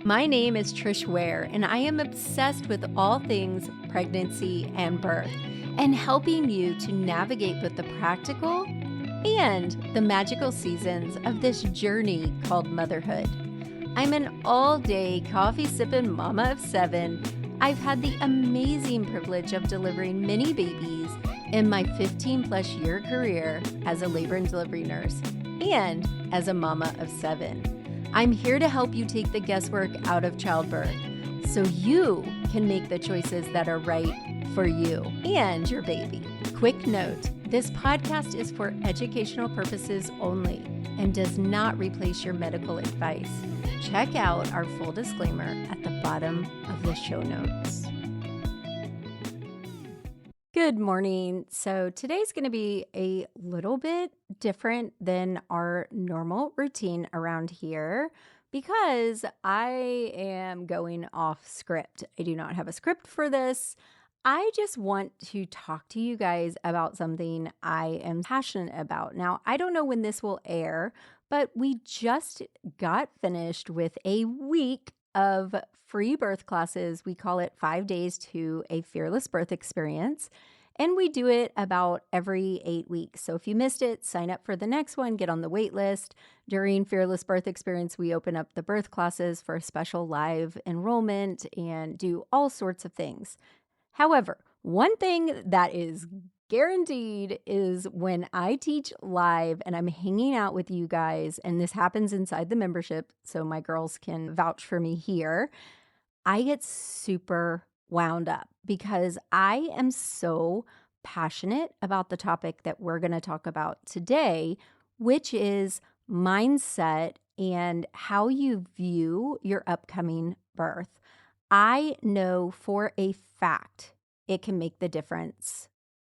My name is Trish Ware, and I am obsessed with all things pregnancy and birth and helping you to navigate both the practical and the magical seasons of this journey called motherhood. I'm an all-day coffee-sipping mama of 7. I've had the amazing privilege of delivering many babies in my 15-plus year career as a labor and delivery nurse and as a mama of 7. I'm here to help you take the guesswork out of childbirth so you can make the choices that are right for you and your baby. Quick note, this podcast is for educational purposes only and does not replace your medical advice. Check out our full disclaimer at the bottom of the show notes. Good morning. So today's going to be a little bit different than our normal routine around here because I am going off script. I do not have a script for this. I just want to talk to you guys about something I am passionate about. Now, I don't know when this will air, but we just got finished with a week of free birth classes. We call it 5 days to a fearless birth experience. And we do it about every 8 weeks. So if you missed it, sign up for the next one, get on the wait list. During Fearless Birth Experience, we open up the birth classes for a special live enrollment and do all sorts of things. However, one thing that is guaranteed is when I teach live and I'm hanging out with you guys, and this happens inside the membership, so my girls can vouch for me here, I get super wound up because I am so passionate about the topic that we're going to talk about today, which is mindset and how you view your upcoming birth. I know for a fact it can make the difference,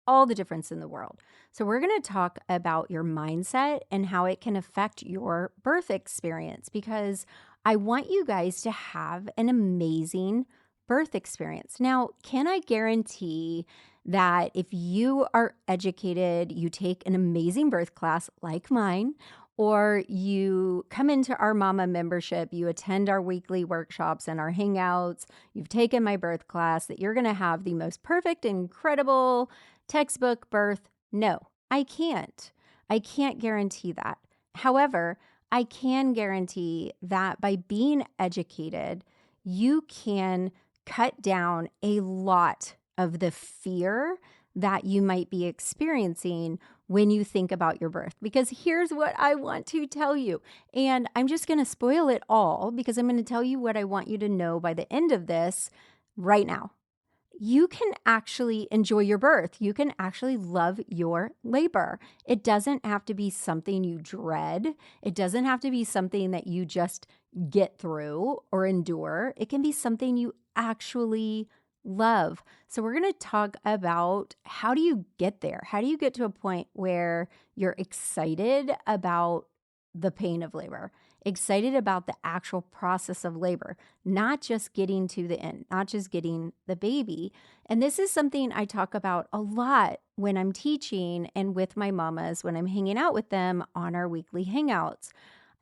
all the difference in the world. So we're going to talk about your mindset and how it can affect your birth experience because I want you guys to have an amazing birth experience. Now, can I guarantee that if you are educated, you take an amazing birth class like mine, or you come into our Mama membership, you attend our weekly workshops and our hangouts, you've taken my birth class, that you're going to have the most perfect, incredible textbook birth? No, I can't. I can't guarantee that. However, I can guarantee that by being educated, you can cut down a lot of the fear that you might be experiencing when you think about your birth. Because here's what I want to tell you. And I'm just going to spoil it all because I'm going to tell you what I want you to know by the end of this right now. You can actually enjoy your birth. You can actually love your labor. It doesn't have to be something you dread. It doesn't have to be something that you just get through or endure. It can be something you actually love. So we're going to talk about how do you get there? How do you get to a point where you're excited about the pain of labor, excited about the actual process of labor, not just getting to the end, not just getting the baby. And this is something I talk about a lot when I'm teaching and with my mamas, when I'm hanging out with them on our weekly hangouts.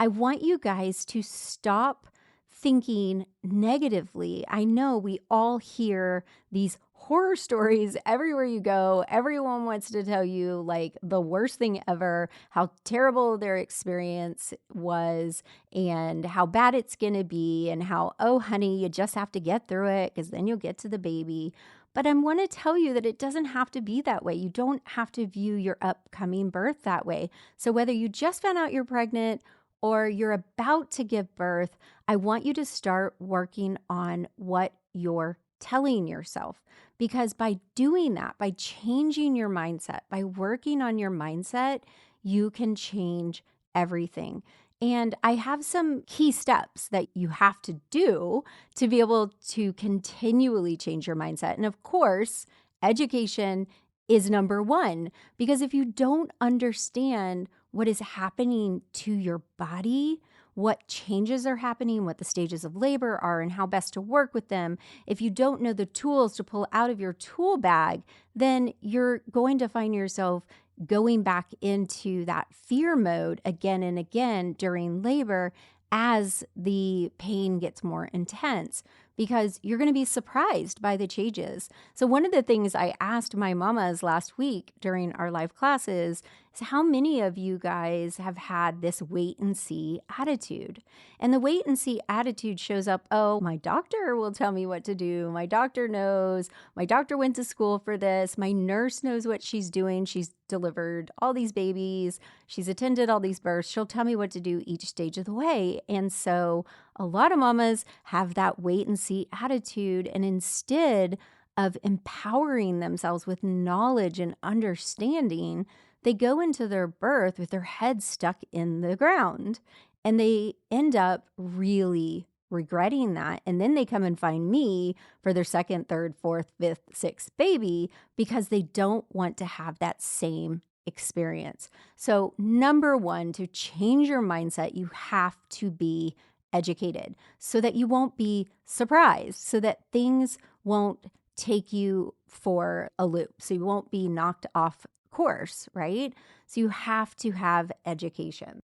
I want you guys to stop thinking negatively. I know we all hear these horror stories everywhere you go. Everyone wants to tell you like the worst thing ever, how terrible their experience was and how bad it's going to be and how, oh, honey, you just have to get through it because then you'll get to the baby. But I want to tell you that it doesn't have to be that way. You don't have to view your upcoming birth that way. So whether you just found out you're pregnant or you're about to give birth, I want you to start working on what you're telling yourself. Because by doing that, by changing your mindset, by working on your mindset, you can change everything. And I have some key steps that you have to do to be able to continually change your mindset. And of course, education is number one, because if you don't understand what is happening to your body, what changes are happening, what the stages of labor are, and how best to work with them, if you don't know the tools to pull out of your tool bag, then you're going to find yourself going back into that fear mode again and again during labor as the pain gets more intense because you're going to be surprised by the changes. So, one of the things I asked my mamas last week during our live classes is how many of you guys have had this wait and see attitude? And the wait and see attitude shows up, oh, my doctor will tell me what to do. My doctor knows. My doctor went to school for this. My nurse knows what she's doing. She's delivered all these babies. She's attended all these births. She'll tell me what to do each stage of the way. And so a lot of mamas have that wait and see attitude. And instead of empowering themselves with knowledge and understanding, they go into their birth with their head stuck in the ground. And they end up really regretting that. And then they come and find me for their second, third, fourth, fifth, sixth baby because they don't want to have that same experience. So, number one, to change your mindset, you have to be educated so that you won't be surprised, so that things won't take you for a loop, so you won't be knocked off course, right? So, you have to have education.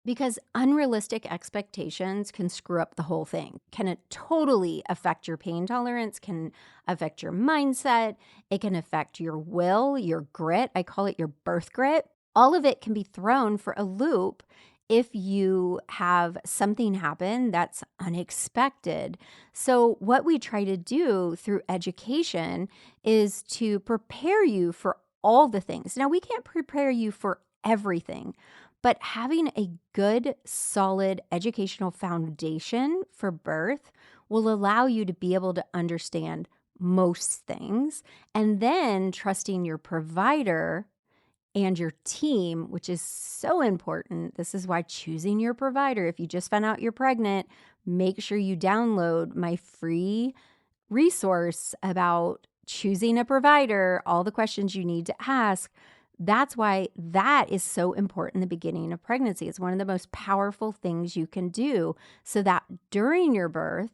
Because unrealistic expectations can screw up the whole thing. Can it totally affect your pain tolerance, can affect your mindset, it can affect your will, your grit. I call it your birth grit. All of it can be thrown for a loop if you have something happen that's unexpected. So, what we try to do through education is to prepare you for all the things. Now, we can't prepare you for everything, but having a good, solid educational foundation for birth will allow you to be able to understand most things. And then trusting your provider and your team, which is so important. This is why choosing your provider, if you just found out you're pregnant, make sure you download my free resource about choosing a provider, all the questions you need to ask. That's why that is so important in the beginning of pregnancy. It's one of the most powerful things you can do so that during your birth,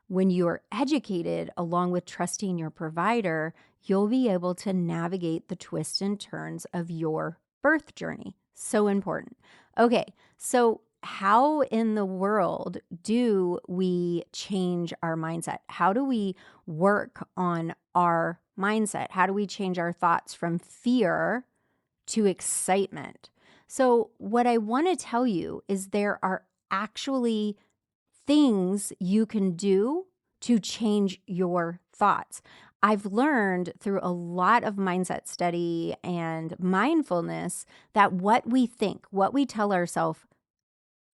when you are educated along with trusting your provider, you'll be able to navigate the twists and turns of your birth journey. So important. Okay, so how in the world do we change our mindset? How do we work on our mindset? How do we change our thoughts from fear to excitement? So, what I want to tell you is there are actually things you can do to change your thoughts. I've learned through a lot of mindset study and mindfulness that what we think, what we tell ourselves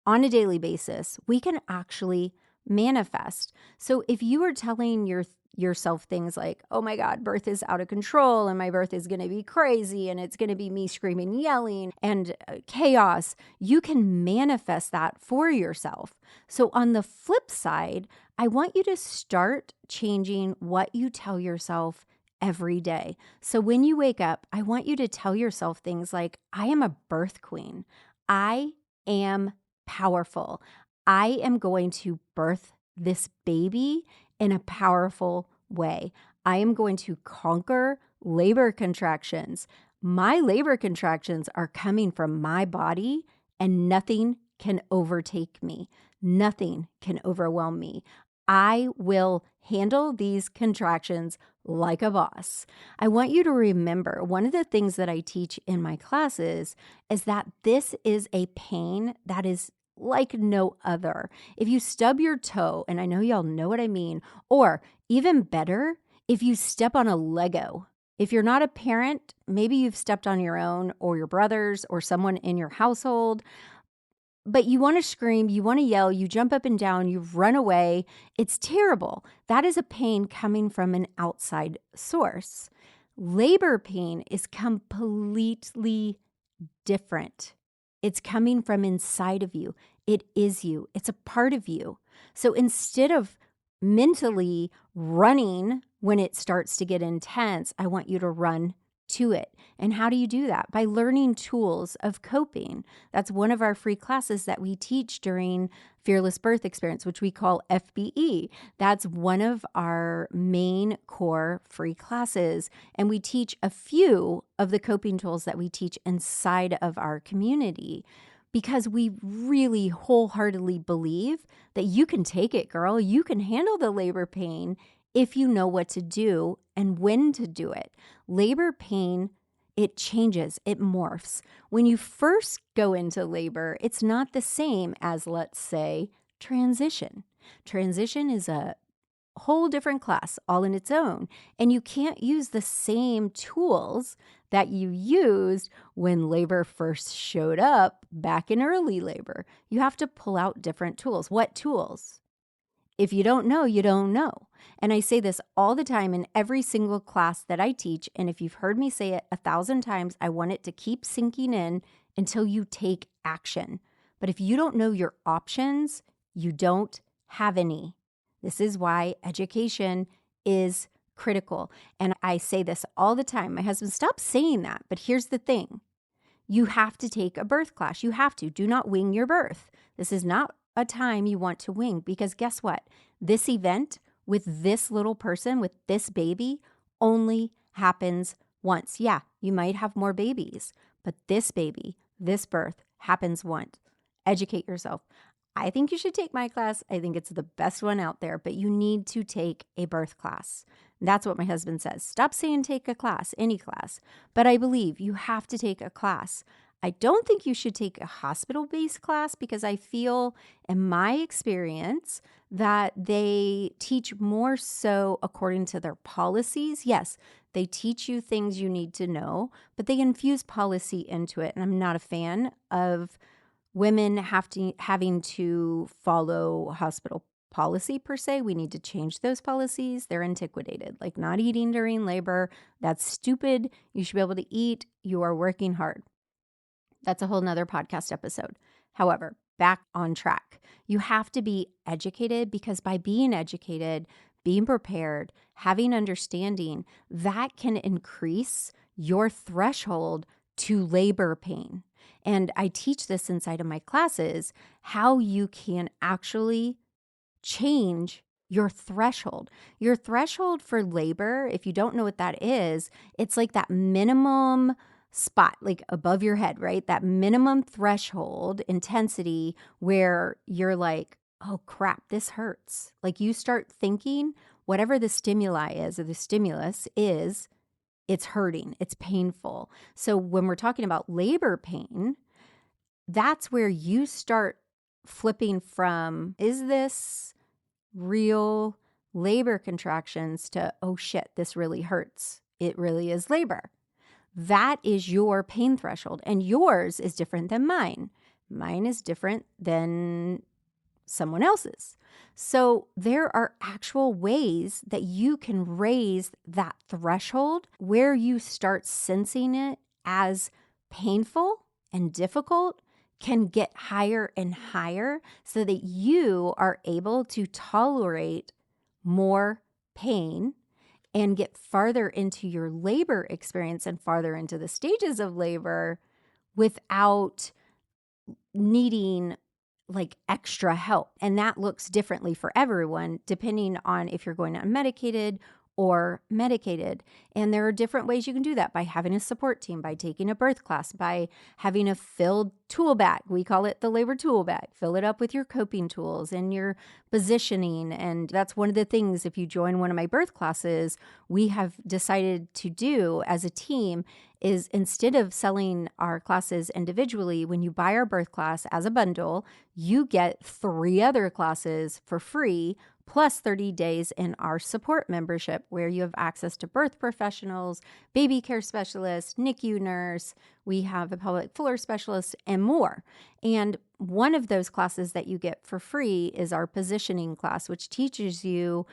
on a daily basis, we can actually manifest. So if you are telling yourself things like, oh my God, birth is out of control and my birth is going to be crazy and it's going to be me screaming, yelling and chaos, you can manifest that for yourself. So on the flip side, I want you to start changing what you tell yourself every day. So when you wake up, I want you to tell yourself things like, I am a birth queen. I am powerful. I am going to birth this baby in a powerful way. I am going to conquer labor contractions. My labor contractions are coming from my body, and nothing can overtake me. Nothing can overwhelm me. I will handle these contractions like a boss. I want you to remember one of the things that I teach in my classes is that this is a pain that is like no other. If you stub your toe, and I know y'all know what I mean, or even better, if you step on a Lego. If you're not a parent, maybe you've stepped on your own or your brothers or someone in your household, but you want to scream, you want to yell, you jump up and down, you run away. It's terrible. That is a pain coming from an outside source. Labor pain is completely different. It's coming from inside of you. It is you. It's a part of you. So instead of mentally running when it starts to get intense, I want you to run to it. And how do you do that? By learning tools of coping. That's one of our free classes that we teach during Fearless Birth Experience, which we call FBE. That's one of our main core free classes. And we teach a few of the coping tools that we teach inside of our community, because we really wholeheartedly believe that you can take it, girl. You can handle the labor pain if you know what to do and when to do it. Labor pain, it changes, it morphs. When you first go into labor, it's not the same as, let's say, transition. Transition is a whole different class all in its own. And you can't use the same tools that you used when labor first showed up back in early labor. You have to pull out different tools. What tools? If you don't know, you don't know. And I say this all the time in every single class that I teach. And if you've heard me say it 1,000 times, I want it to keep sinking in until you take action. But if you don't know your options, you don't have any. This is why education is critical. And I say this all the time. My husband, stop saying that. But here's the thing. You have to take a birth class. You have to. Do not wing your birth. This is not a time you want to wing, because guess what? This event with this little person, with this baby, only happens once. Yeah, you might have more babies, but this baby, this birth happens once. Educate yourself. I think you should take my class. I think it's the best one out there, but you need to take a birth class. That's what my husband says. Stop saying take a class, any class. But I believe you have to take a class. I don't think you should take a hospital-based class, because I feel, in my experience, that they teach more so according to their policies. Yes, they teach you things you need to know, but they infuse policy into it. And I'm not a fan of women having to follow hospital policy per se. We need to change those policies. They're antiquated, like not eating during labor. That's stupid. You should be able to eat. You are working hard. That's a whole nother podcast episode. However, back on track. You have to be educated, because by being educated, being prepared, having understanding, that can increase your threshold to labor pain. And I teach this inside of my classes, how you can actually change your threshold. Your threshold for labor, if you don't know what that is, it's like that minimum spot, like above your head, right? That minimum threshold intensity where you're like, oh crap, this hurts. Like you start thinking whatever the stimuli is, or the stimulus is, it's hurting, it's painful. So when we're talking about labor pain, that's where you start flipping from, is this real labor contractions, to, oh shit, this really hurts. It really is labor. That is your pain threshold, and yours is different than mine. Mine is different than someone else's. So there are actual ways that you can raise that threshold where you start sensing it as painful and difficult, can get higher and higher, so that you are able to tolerate more pain and get farther into your labor experience and farther into the stages of labor without needing like extra help. And that looks differently for everyone, depending on if you're going unmedicated or medicated. And there are different ways you can do that, by having a support team, by taking a birth class, by having a filled tool bag. We call it the labor tool bag. Fill it up with your coping tools and your positioning. And that's one of the things, if you join one of my birth classes, we have decided to do as a team, is instead of selling our classes individually, when you buy our birth class as a bundle, you get 3 other classes for free, plus 30 days in our support membership, where you have access to birth professionals, baby care specialists, NICU nurse, we have a pelvic floor specialist, and more. And one of those classes that you get for free is our positioning class, which teaches you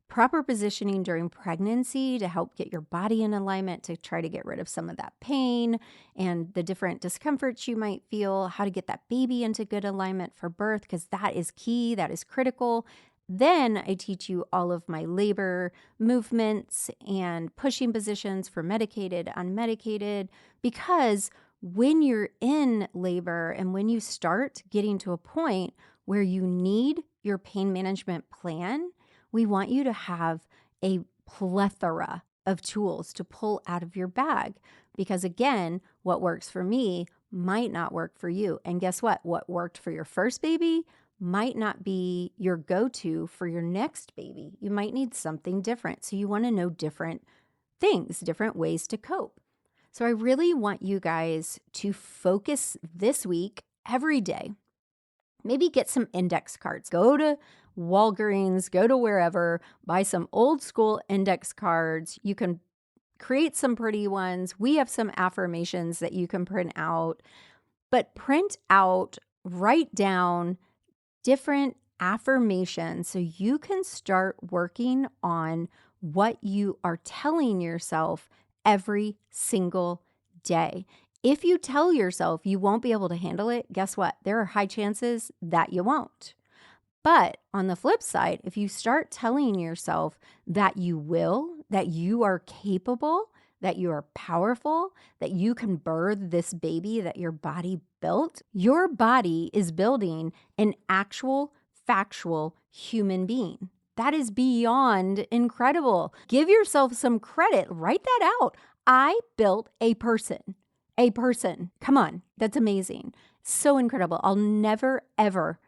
proper positioning during pregnancy to help get your body in alignment, to try to get rid of some of that pain and the different discomforts you might feel, how to get that baby into good alignment for birth, because that is key, that is critical. Then I teach you all of my labor movements and pushing positions for medicated, unmedicated, because when you're in labor and when you start getting to a point where you need your pain management plan, we want you to have a plethora of tools to pull out of your bag. Because again, what works for me might not work for you. And guess what? What worked for your first baby might not be your go-to for your next baby. You might need something different. So you want to know different things, different ways to cope. So I really want you guys to focus this week every day. Maybe get some index cards. Go to Walgreens, go to wherever, buy some old school index cards. You can create some pretty ones. We have some affirmations that you can print out, but print out, write down different affirmations so you can start working on what you are telling yourself every single day. If you tell yourself you won't be able to handle it, guess what? There are high chances that you won't. But on the flip side, if you start telling yourself that you will, that you are capable, that you are powerful, that you can birth this baby that your body built, your body is building an actual, factual human being. That is beyond incredible. Give yourself some credit. Write that out. I built a person. A person. Come on. That's amazing. So incredible. I'll never, ever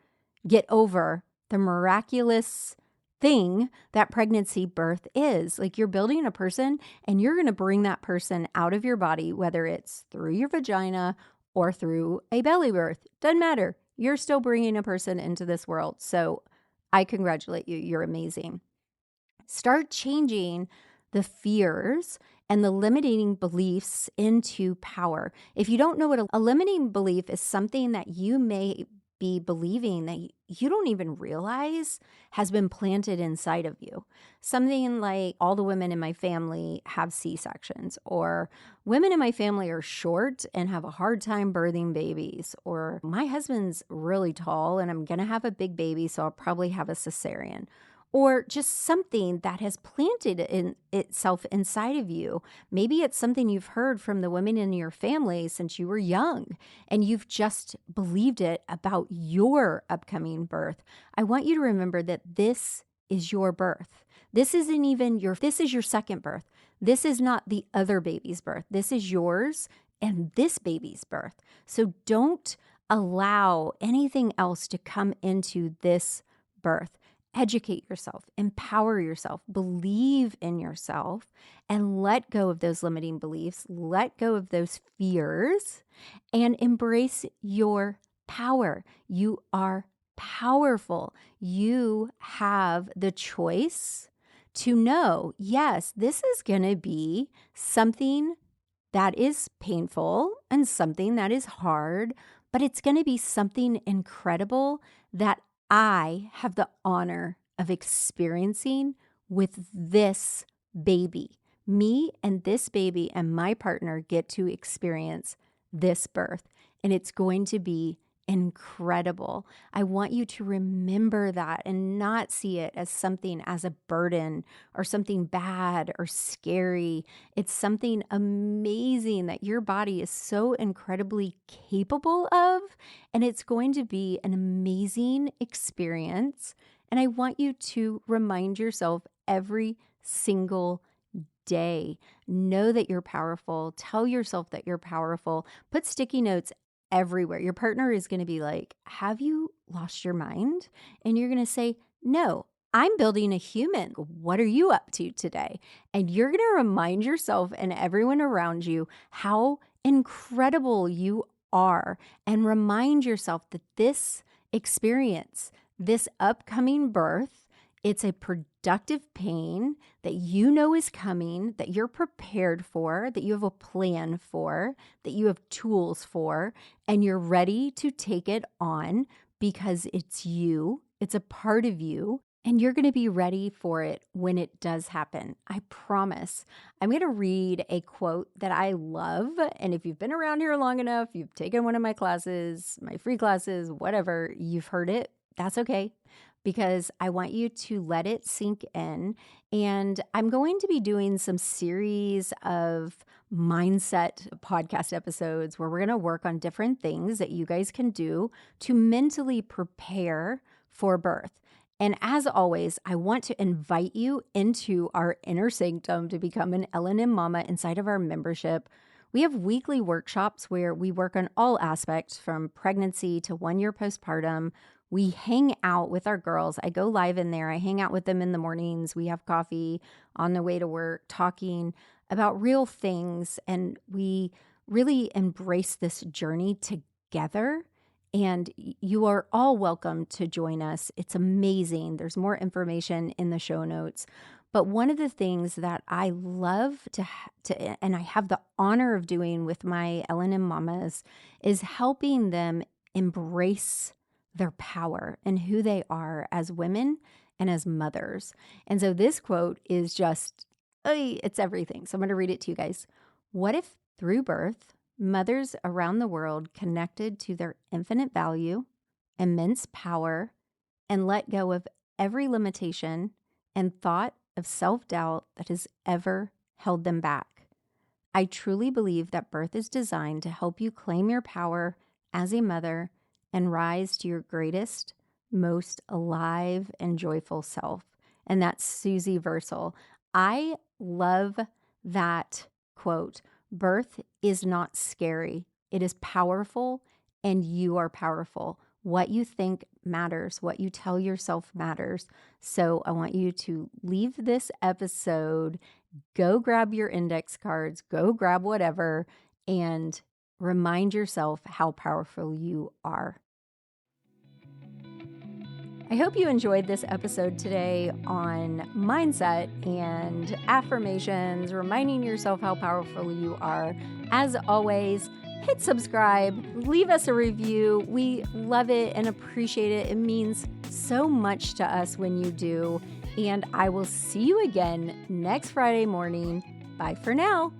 get over the miraculous thing that pregnancy birth is. Like, you're building a person and you're going to bring that person out of your body, whether it's through your vagina or through a belly birth. Doesn't matter. You're still bringing a person into this world. So I congratulate you. You're amazing. Start changing the fears and the limiting beliefs into power. If you don't know what a limiting belief is, something that you may be believing that you don't even realize has been planted inside of you. Something like, all the women in my family have C-sections, or women in my family are short and have a hard time birthing babies, or my husband's really tall and I'm going to have a big baby, so I'll probably have a cesarean. Or just something that has planted in itself inside of you. Maybe it's something you've heard from the women in your family since you were young, and you've just believed it about your upcoming birth. I want you to remember that this is your birth. This isn't even this is your second birth. This is not the other baby's birth. This is yours and this baby's birth. So don't allow anything else to come into this birth. Educate yourself, empower yourself, believe in yourself, and let go of those limiting beliefs, let go of those fears, and embrace your power. You are powerful. You have the choice to know, yes, this is going to be something that is painful and something that is hard, but it's going to be something incredible that I have the honor of experiencing with this baby. Me and this baby and my partner get to experience this birth, and it's going to be incredible. I want you to remember that and not see it as something, as a burden or something bad or scary. It's something amazing that your body is so incredibly capable of, and it's going to be an amazing experience. And I want you to remind yourself every single day. Know that you're powerful. Tell yourself that you're powerful. Put sticky notes everywhere. Your partner is going to be like, have you lost your mind? And you're going to say, no, I'm building a human. What are you up to today? And you're going to remind yourself and everyone around you how incredible you are, and remind yourself that this experience, this upcoming birth, it's a productive pain that you know is coming, that you're prepared for, that you have a plan for, that you have tools for, and you're ready to take it on because it's you, it's a part of you, and you're going to be ready for it when it does happen. I promise. I'm going to read a quote that I love, and if you've been around here long enough, you've taken one of my classes, my free classes, whatever, you've heard it. That's okay, because I want you to let it sink in. And I'm going to be doing some series of mindset podcast episodes where we're going to work on different things that you guys can do to mentally prepare for birth. And as always, I want to invite you into our inner sanctum to become an L&M Mama inside of our membership. We have weekly workshops where we work on all aspects from pregnancy to 1 year postpartum. We hang out with our girls. I go live in there. I hang out with them in the mornings. We have coffee on the way to work, talking about real things. And we really embrace this journey together. And you are all welcome to join us. It's amazing. There's more information in the show notes. But one of the things that I love and I have the honor of doing with my L&M mamas is helping them embrace their power and who they are as women and as mothers. And so this quote is just, it's everything. So I'm going to read it to you guys. What if through birth, mothers around the world connected to their infinite value, immense power, and let go of every limitation and thought of self-doubt that has ever held them back? I truly believe that birth is designed to help you claim your power as a mother and rise to your greatest, most alive and joyful self. And that's Susie Versal. I love that quote. Birth is not scary. It is powerful, and you are powerful. What you think matters. What you tell yourself matters. So I want you to leave this episode, go grab your index cards, go grab whatever, and remind yourself how powerful you are. I hope you enjoyed this episode today on mindset and affirmations, reminding yourself how powerful you are. As always, hit subscribe, leave us a review. We love it and appreciate it. It means so much to us when you do. And I will see you again next Friday morning. Bye for now.